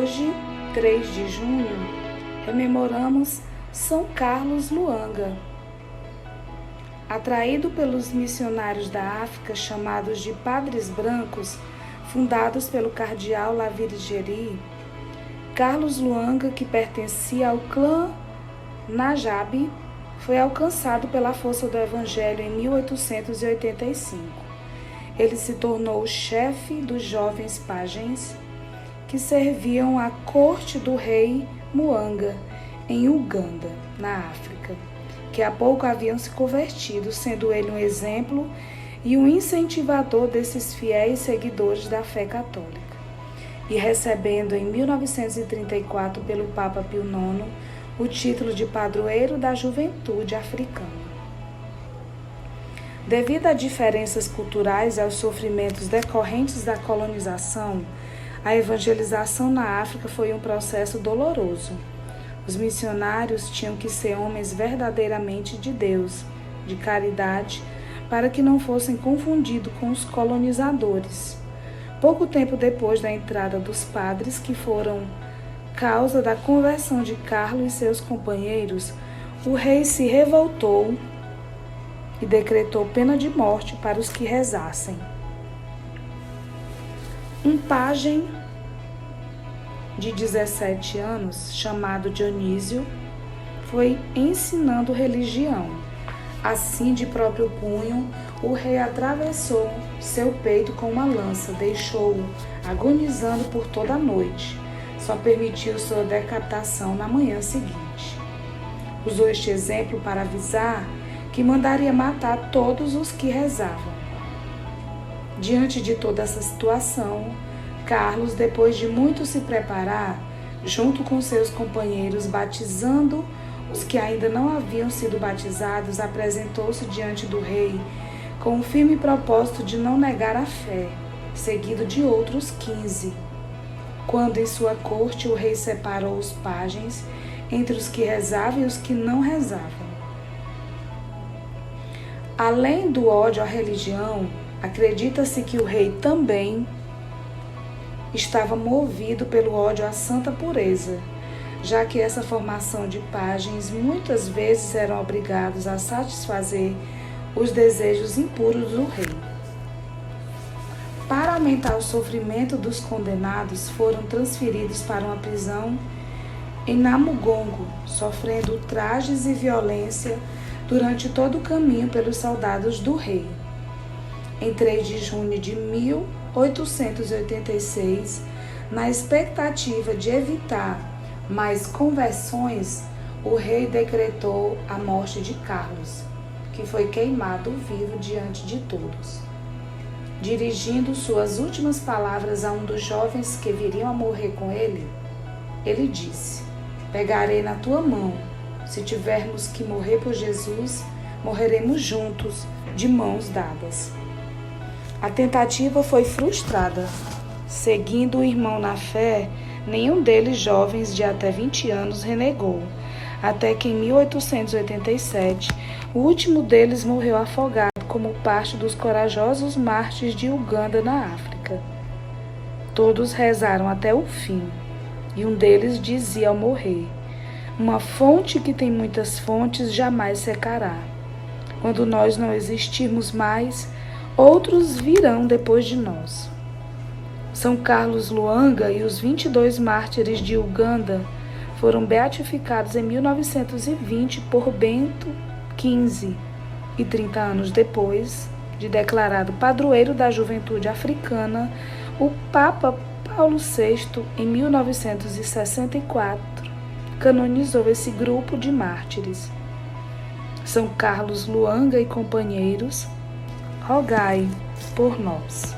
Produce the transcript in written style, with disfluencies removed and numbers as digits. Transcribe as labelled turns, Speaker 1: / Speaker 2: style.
Speaker 1: Hoje, 3 de junho, rememoramos São Carlos Luanga. Atraído pelos missionários da África, chamados de Padres Brancos, fundados pelo cardeal Lavirgeri, Carlos Luanga, que pertencia ao clã Najabe, foi alcançado pela força do Evangelho em 1885. Ele se tornou o chefe dos jovens pajens que serviam à corte do rei Mwanga, em Uganda, na África, que há pouco haviam se convertido, sendo ele um exemplo e um incentivador desses fiéis seguidores da fé católica, e recebendo em 1934 pelo Papa Pio IX o título de padroeiro da juventude africana. Devido a diferenças culturais e aos sofrimentos decorrentes da colonização, a evangelização na África foi um processo doloroso. Os missionários tinham que ser homens verdadeiramente de Deus, de caridade, para que não fossem confundidos com os colonizadores. Pouco tempo depois da entrada dos padres, que foram causa da conversão de Carlos e seus companheiros, o rei se revoltou e decretou pena de morte para os que rezassem. Um pajem de 17 anos, chamado Dionísio, foi ensinando religião. Assim, de próprio punho, o rei atravessou seu peito com uma lança, deixou-o agonizando por toda a noite. Só permitiu sua decapitação na manhã seguinte. Usou este exemplo para avisar que mandaria matar todos os que rezavam. Diante de toda essa situação, Carlos, depois de muito se preparar, junto com seus companheiros, batizando os que ainda não haviam sido batizados, apresentou-se diante do rei com o firme propósito de não negar a fé, seguido de outros 15. Quando em sua corte o rei separou os pajens entre os que rezavam e os que não rezavam. Além do ódio à religião, acredita-se que o rei também estava movido pelo ódio à santa pureza, já que essa formação de pajens muitas vezes eram obrigados a satisfazer os desejos impuros do rei. Para aumentar o sofrimento dos condenados, foram transferidos para uma prisão em Namugongo, sofrendo ultrajes e violência durante todo o caminho pelos soldados do rei. Em 3 de junho de 1886, na expectativa de evitar mais conversões, o rei decretou a morte de Carlos, que foi queimado vivo diante de todos. Dirigindo suas últimas palavras a um dos jovens que viriam a morrer com ele, ele disse: "Pegarei na tua mão. Se tivermos que morrer por Jesus, morreremos juntos, de mãos dadas." A tentativa foi frustrada. Seguindo o irmão na fé, nenhum deles, jovens de até 20 anos, renegou, até que em 1887, o último deles morreu afogado como parte dos corajosos mártires de Uganda, na África. Todos rezaram até o fim, e um deles dizia ao morrer: "Uma fonte que tem muitas fontes jamais secará. Quando nós não existirmos mais, outros virão depois de nós." São Carlos Luanga e os 22 mártires de Uganda foram beatificados em 1920 por Bento XV e 30 anos depois de declarado padroeiro da juventude africana, o Papa Paulo VI, em 1964, canonizou esse grupo de mártires. São Carlos Luanga e companheiros, rogai por nós.